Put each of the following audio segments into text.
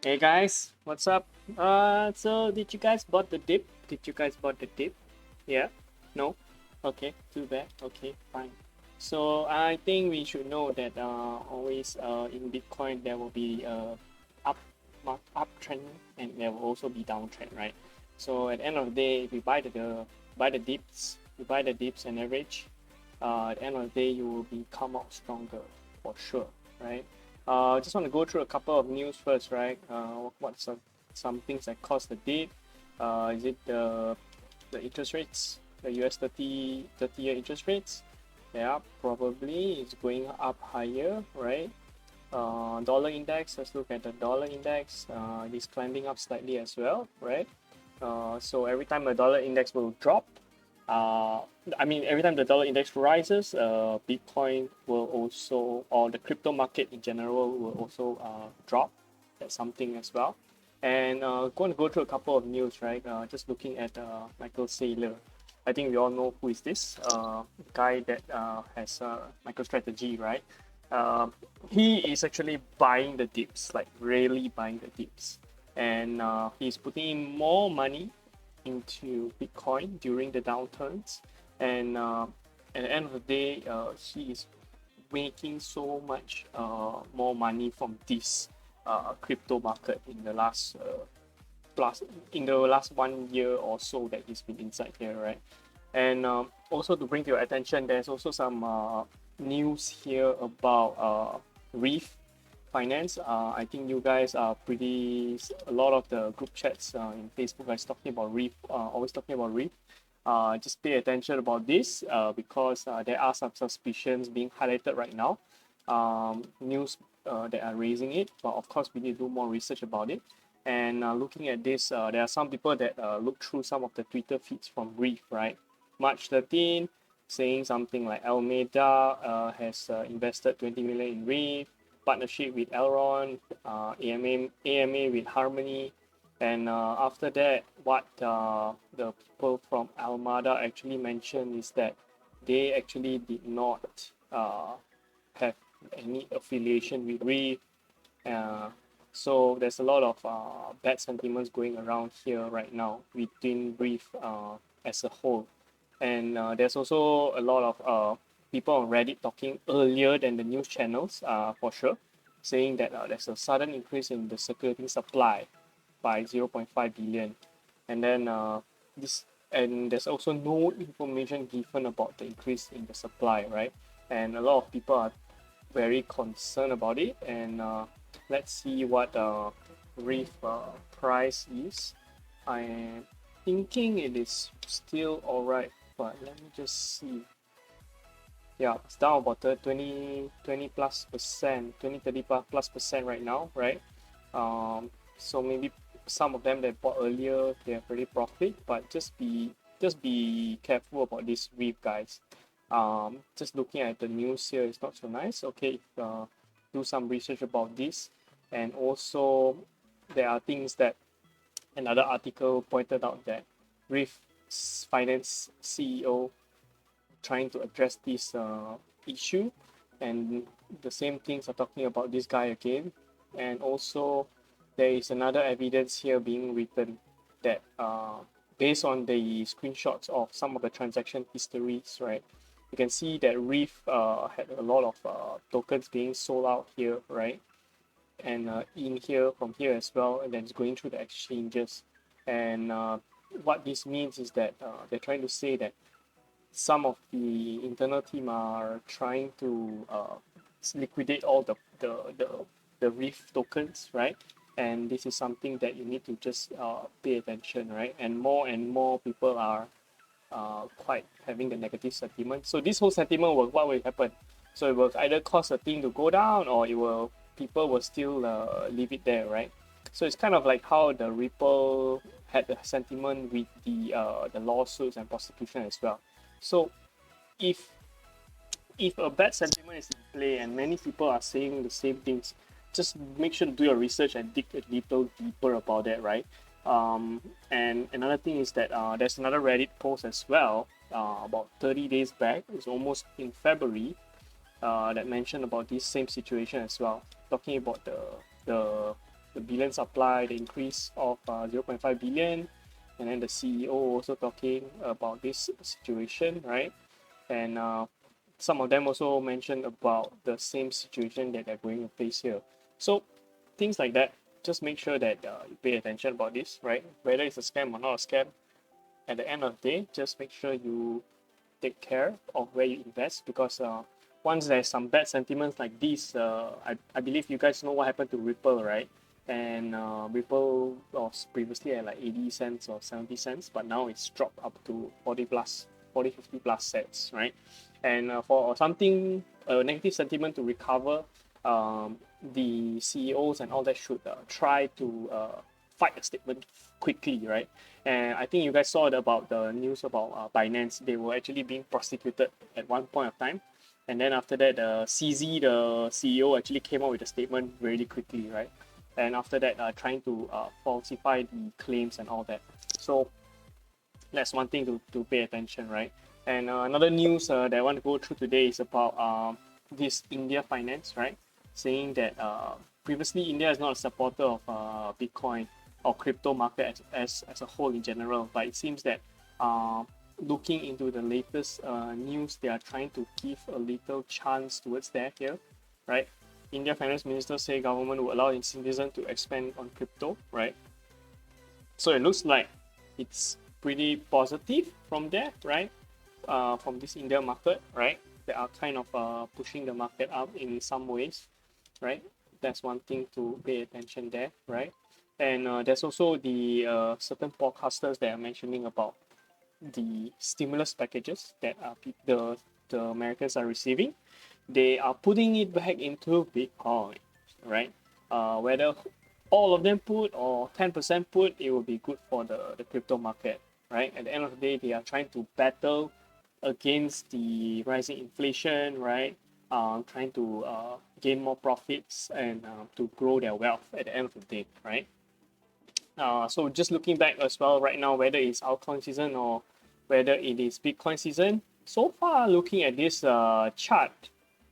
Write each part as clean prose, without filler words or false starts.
Hey guys, what's up? So did you guys bought the dip? Did you guys bought the dip? Yeah? No? Okay, too bad. Okay, fine. So I think we should know that always in Bitcoin there will be up uptrend and there will also be downtrend, right? So at the end of the day, if you buy the dips, you buy the dips and average, at the end of the day you will be come out stronger for sure, right? Just want to go through a couple of news first, right? What's some things that caused the dip? Is it the interest rates, the US 30-year interest rates? Yeah, probably it's going up higher, right? Dollar index, let's look at the dollar index. It is climbing up slightly as well, right? So every time a dollar index will drop, uh, every time the dollar index rises, Bitcoin will also, or the crypto market in general, will also drop. That's something as well. And going to go through a couple of news, right? Just looking at Michael Saylor. I think we all know who is this guy that has MicroStrategy, right? Uh, he is actually buying the dips, like really buying the dips, and he's putting in more money into Bitcoin during the downturns, and at the end of the day, he is making so much more money from this crypto market in the last 1 year or so that he's been inside here, right? And also to bring to your attention, there's also some news here about Reef Finance. I think you guys are a lot of the group chats in Facebook guys talking about Reef, always talking about Reef. Just pay attention about this because there are some suspicions being highlighted right now. News that are raising it, but of course we need to do more research about it. And looking at this, there are some people that look through some of the Twitter feeds from Reef, right? March 13, saying something like Almeida has invested 20 million in Reef, partnership with Elron, AMA with Harmony, and after that, what the people from Almada actually mentioned is that they actually did not have any affiliation with Reef. Uh, so there's a lot of bad sentiments going around here right now within Reef as a whole. And there's also a lot of people on Reddit talking earlier than the news channels, for sure, saying that there's a sudden increase in the circulating supply by 0.5 billion, and then this and there's also no information given about the increase in the supply, right? And a lot of people are very concerned about it, and let's see what Reef price is. I am thinking it is still alright, but let me just see. Yeah, it's down about 20 plus percent, 30 plus percent right now, right? So maybe some of them that bought earlier, they have already profit, but just be careful about this Reef, guys. Just looking at the news here is not so nice. Okay, do some research about this, and also there are things that another article pointed out that Reef Finance CEO trying to address this issue, and the same things are talking about this guy again. And also there is another evidence here being written that based on the screenshots of some of the transaction histories, right, you can see that Reef had a lot of tokens being sold out here, right, and in here from here as well, and then it's going through the exchanges. And what this means is that they're trying to say that some of the internal team are trying to liquidate all the Reef tokens, right? And this is something that you need to just pay attention, right? And more people are quite having the negative sentiment. So this whole sentiment will what will happen? So it will either cause a thing to go down, or people will still leave it there, right? So it's kind of like how the Ripple had the sentiment with the lawsuits and prosecution as well. So if a bad sentiment is in play and many people are saying the same things, just make sure to do your research and dig a little deeper about that, right? And another thing is that there's another Reddit post as well about 30 days back. It's almost in February that mentioned about this same situation as well, talking about the the billion supply, the increase of 0.5 billion, and then the CEO also talking about this situation, right? And some of them also mentioned about the same situation that they're going to face here. So things like that, just make sure that you pay attention about this, right? Whether it's a scam or not a scam, at the end of the day, just make sure you take care of where you invest, because once there's some bad sentiments like this, I believe you guys know what happened to Ripple, right? And Ripple was previously at like 80 cents or 70 cents, but now it's dropped up to 40 plus, 40, 50 plus cents, right? And for something, negative sentiment to recover, the CEOs and all that should try to fight a statement quickly, right? And I think you guys saw about the news about Binance. They were actually being prosecuted at one point of time. And then after that, CZ, the CEO, actually came out with a statement really quickly, right? And after that, trying to falsify the claims and all that. So that's one thing to pay attention, right? And another news that I want to go through today is about this India finance, right? Saying that previously India is not a supporter of Bitcoin or crypto market as a whole in general, but it seems that looking into the latest news, they are trying to give a little chance towards that here, right? India finance minister say government will allow its citizens to expand on crypto, right? So it looks like it's pretty positive from there, right? From this India market, right? They are kind of pushing the market up in some ways, right? That's one thing to pay attention there, right? And there's also the certain podcasters that are mentioning about the stimulus packages that the Americans are receiving. They are putting it back into Bitcoin, right? Whether all of them put or 10% put, it will be good for the crypto market, right? At the end of the day, they are trying to battle against the rising inflation, right? Trying to gain more profits and to grow their wealth at the end of the day, right? So just looking back as well right now, whether it's altcoin season or whether it is Bitcoin season, so far looking at this chart,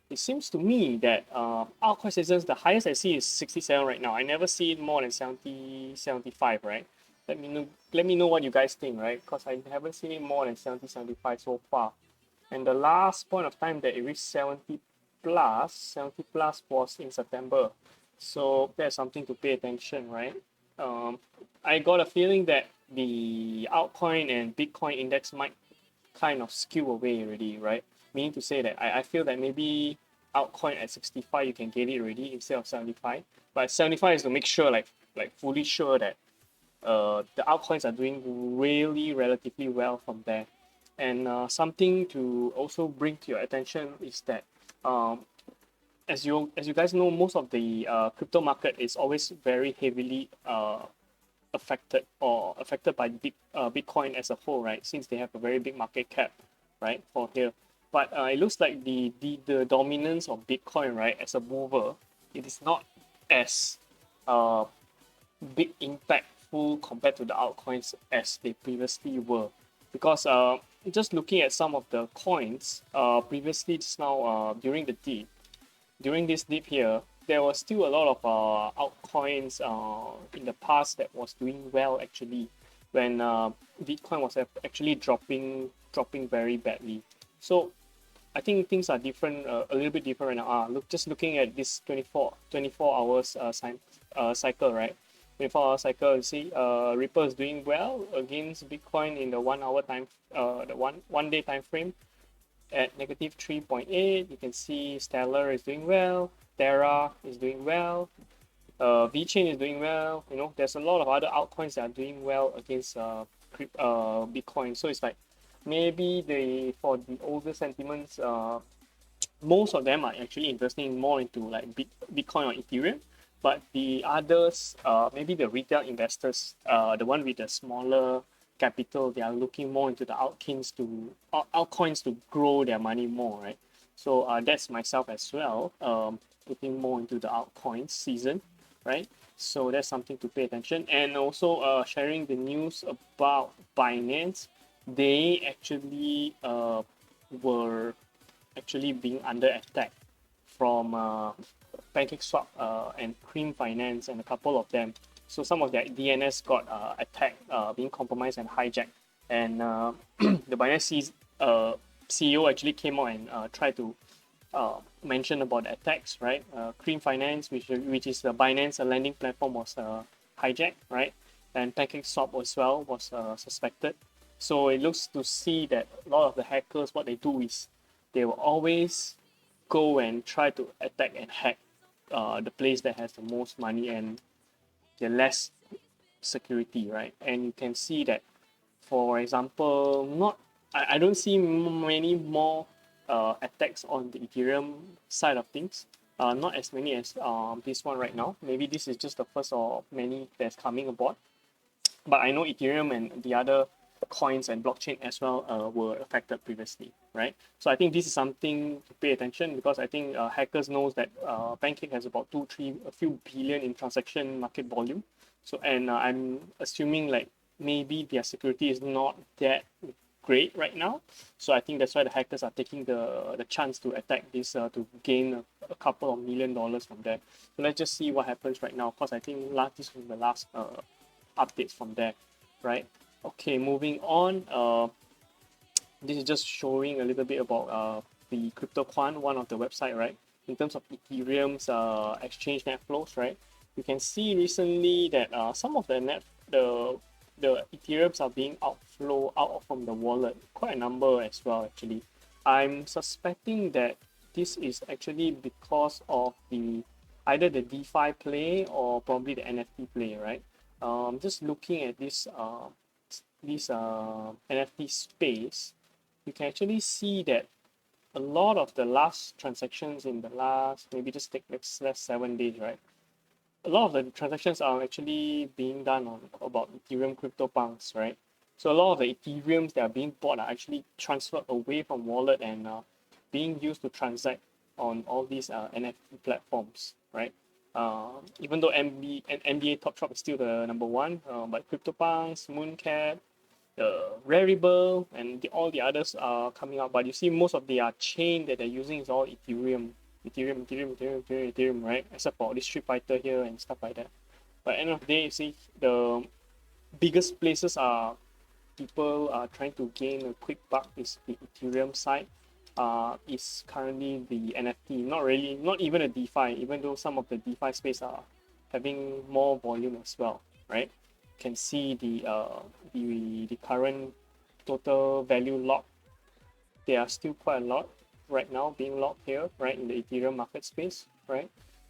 it seems to me that altcoin seasons, the highest I see is 67 right now. I never see it more than 70, 75, right? Let me know what you guys think, right? Because I haven't seen it more than 70, 75 so far. And the last point of time that it reached 70 plus was in September. So that's something to pay attention, right? I got a feeling that the altcoin and Bitcoin index might kind of skew away already, right? Meaning to say that I feel that maybe altcoin at 65 you can get it already instead of 75. But 75 is to make sure, like fully sure that the altcoins are doing really relatively well from there. And something to also bring to your attention is that as you guys know, most of the crypto market is always very heavily affected by Bitcoin as a whole, right? Since they have a very big market cap, right, for here. But it looks like the dominance of Bitcoin, right, as a mover, it is not as big impactful compared to the altcoins as they previously were. Because just looking at some of the coins, previously just now during this dip here, there was still a lot of altcoins in the past that was doing well actually, when Bitcoin was actually dropping very badly. So I think things are different, a little bit different right now. Just looking at this 24 hours cycle, right? 24-hour cycle, you see, Ripple is doing well against Bitcoin in the 1 hour time, the one day time frame at negative 3.8. You can see Stellar is doing well, Terra is doing well, VeChain is doing well. You know, there's a lot of other altcoins that are doing well against Bitcoin. So it's like maybe for the older sentiments, most of them are actually investing more into like Bitcoin or Ethereum. But the others, maybe the retail investors, the one with the smaller capital, they are looking more into the altcoins to grow their money more, right? So that's myself as well, looking more into the altcoins season, right? So that's something to pay attention. And also sharing the news about Binance, they actually were actually being under attack from PancakeSwap and Cream Finance and a couple of them. So some of their DNS got attacked, being compromised and hijacked. And the Binance CEO actually came out and tried to mention about the attacks, right? Cream Finance, which is the Binance, a lending platform, was hijacked, right? And PancakeSwap as well was suspected. So it looks to see that a lot of the hackers, what they do is they will always go and try to attack and hack the place that has the most money and the less security, right? And you can see that, for example, I don't see many more attacks on the Ethereum side of things. Not as many as this one right now. Maybe this is just the first of many that's coming aboard. But I know Ethereum and the other coins and blockchain as well were affected previously, right? So I think this is something to pay attention, because I think hackers knows that Pancake has about a few billion in transaction market volume. So I'm assuming like maybe their security is not that great right now. So I think that's why the hackers are taking the chance to attack this to gain a couple of $1 million from there. So let's just see what happens right now. Of course, I think this was the last updates from there, right? Okay, moving on. This is just showing a little bit about the Cryptomoon, one of the website, right? In terms of Ethereum's exchange net flows, right? You can see recently that some of the Ethereums are being out from the wallet, quite a number as well actually. I'm suspecting that this is actually because of either the DeFi play or probably the NFT play, right? Just looking at this NFT space, you can actually see that a lot of the last transactions in the last, maybe just take last 7 days, right? A lot of the transactions are actually being done on about Ethereum CryptoPunks, right? So a lot of the Ethereums that are being bought are actually transferred away from wallet and being used to transact on all these NFT platforms, right? Even though NBA Top Shop is still the number one, but CryptoPunks, Mooncap, Rarible, and all the others are coming out. But you see, most of their chain that they're using is all Ethereum, right? Except for this Street Fighter here and stuff like that. But at the end of the day, you see, the biggest places are people are trying to gain a quick buck is the Ethereum side. Is currently the NFT, not even a DeFi, even though some of the DeFi space are having more volume as well, right? You can see the current total value locked. There are still quite a lot right now being locked here, right, in the Ethereum market space, right?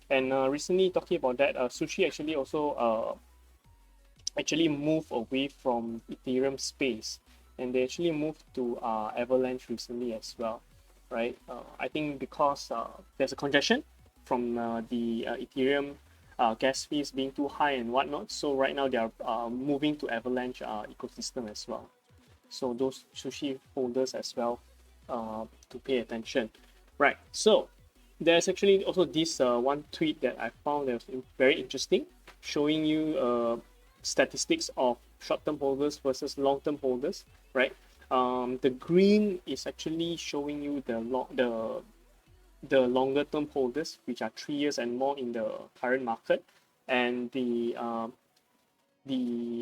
And recently talking about that, Sushi actually also actually moved away from Ethereum space, and they actually moved to Avalanche recently as well, right? I think because there's a congestion from the Ethereum gas fees being too high and whatnot. So right now they are moving to Avalanche ecosystem as well. So those Sushi holders as well to pay attention, right? So there's actually also this one tweet that I found that was very interesting, showing you statistics of short-term holders versus long-term holders, right? The green is actually showing you the longer-term holders, which are 3 years and more in the current market, and the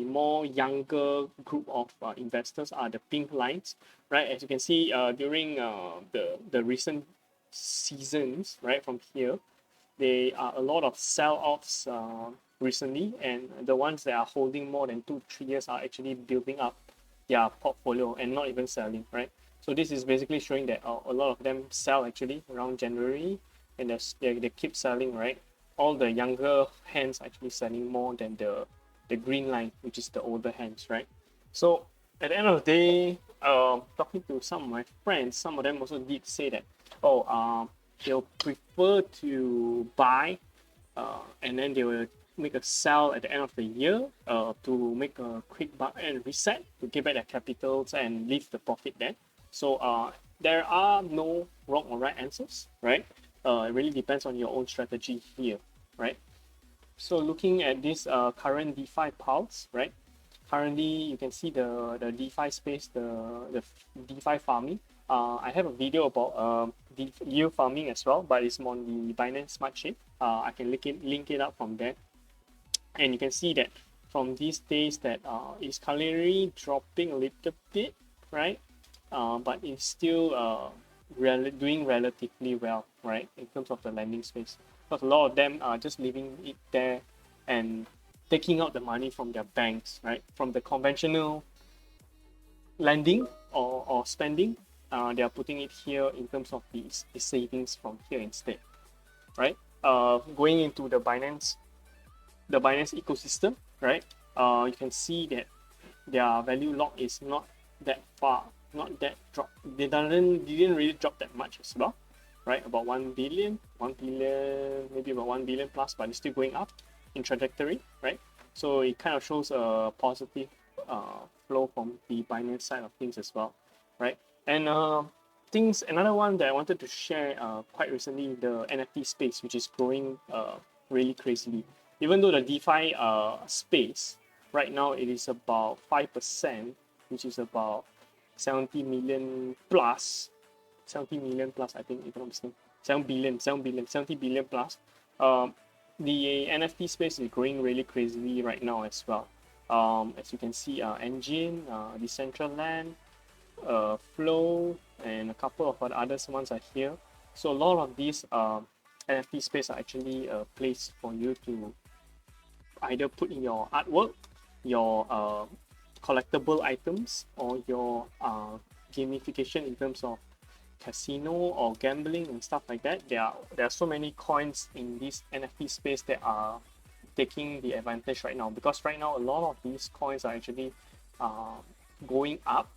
more younger group of investors are the pink lines, right? As you can see, during the recent seasons, right, from here, there are a lot of sell-offs recently, and the ones that are holding more than 2-3 years are actually building up their portfolio and not even selling, right? So this is basically showing that a lot of them sell actually around January, and they keep selling, right? All the younger hands are actually selling more than the green line, which is the older hands, right? So at the end of the day, talking to some of my friends, some of them also did say that, they'll prefer to buy and then they will make a sell at the end of the year to make a quick buy and reset to get back their capitals and leave the profit there. So there are no wrong or right answers, right? It really depends on your own strategy here, right? So looking at this current DeFi pulse, right? Currently, you can see the DeFi space, the DeFi farming. I have a video about yield farming as well, but it's on the Binance Smart Chain. I can link it up from there, and you can see that from these days that it's currently dropping a little bit, right? But it's still doing relatively well, right, in terms of the lending space. Because a lot of them are just leaving it there and taking out the money from their banks, right? From the conventional lending or spending, they are putting it here in terms of the savings from here instead, right? Going into the Binance ecosystem, right? You can see that their value lock is not that far, not that drop. Didn't really drop that much as well, right? About 1 billion, maybe about 1 billion plus, but it's still going up in trajectory, right? So it kind of shows a positive flow from the Binance side of things as well, right? And another one that I wanted to share quite recently, the NFT space, which is growing really crazily. Even though the DeFi space right now it is about 5%, which is about 70 million plus, 70 million plus, I think, if I'm not mistaken, 70 billion plus. The NFT space is growing really crazily right now as well. As you can see, Engine, Decentraland, Flow, and a couple of other ones are here. So a lot of these NFT space are actually a place for you to either put in your artwork, your collectible items, or your gamification in terms of casino or gambling and stuff like that. There are so many coins in this NFT space that are taking the advantage right now, because right now a lot of these coins are actually going up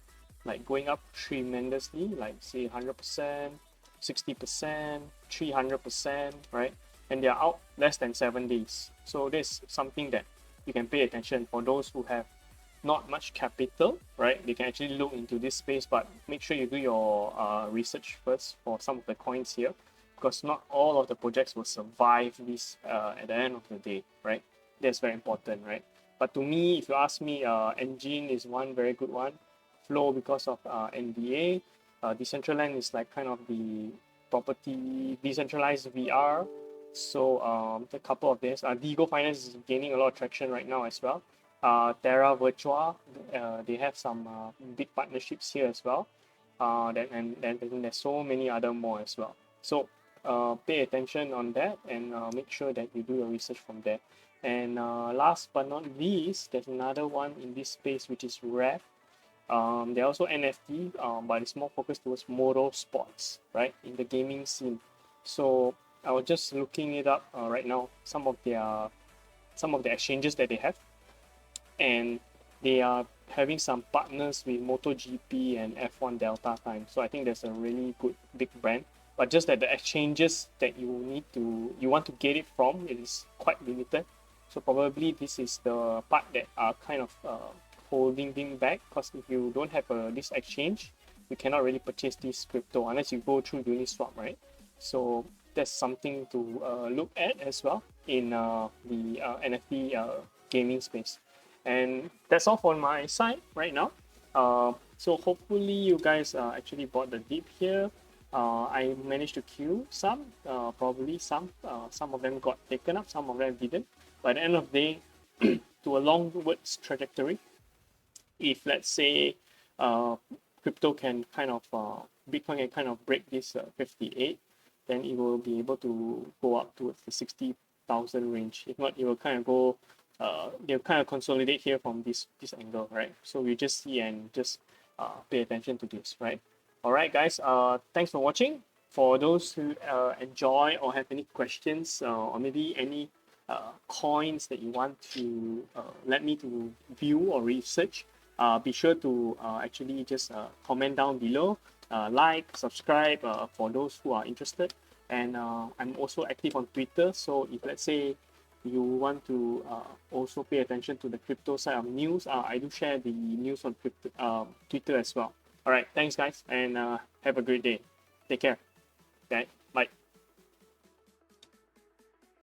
tremendously, like say 100%, 60%, 300%, right? And they are out less than 7 days. So this is something that you can pay attention for those who have not much capital, right? They can actually look into this space, but make sure you do your research first for some of the coins here, because not all of the projects will survive this at the end of the day, right? That's very important, right? But to me, if you ask me, Engine is one very good one. Flow because of NBA. Decentraland is like kind of the property, decentralized VR. So a couple of this. Digo Finance is gaining a lot of traction right now as well. Terra Virtua, they have some big partnerships here as well. And there's so many other more as well. So pay attention on that and make sure that you do your research from there. And last but not least, there's another one in this space, which is Reef. They're also NFT, but it's more focused towards motor sports, right, in the gaming scene. So I was just looking it up right now, some of the exchanges that they have, and they are having some partners with MotoGP and F1 Delta Time. So I think that's a really good big brand. But just that the exchanges that you want to get it from, it is quite limited. So probably this is the part that are kind of holding things back, because if you don't have this exchange, you cannot really purchase this crypto unless you go through Uniswap, right? So that's something to look at as well in the NFT gaming space. And that's all for my side right now. So hopefully you guys actually bought the dip here. I managed to queue some, probably some of them got taken up, some of them didn't. By the end of the day, to a longwards trajectory, if let's say crypto can kind of Bitcoin can kind of break this 58, then it will be able to go up towards the 60,000 range. If not, it will kind of go they'll kind of consolidate here from this angle, right? So we just see and just pay attention to this, right? All right, guys, thanks for watching. For those who enjoy or have any questions or maybe any coins that you want to let me to view or research, be sure to actually just comment down below, like, subscribe for those who are interested. And I'm also active on Twitter, so if let's say you want to also pay attention to the crypto side of news, I do share the news on Twitter as well. All right, thanks guys, and have a great day. Take care. Bye.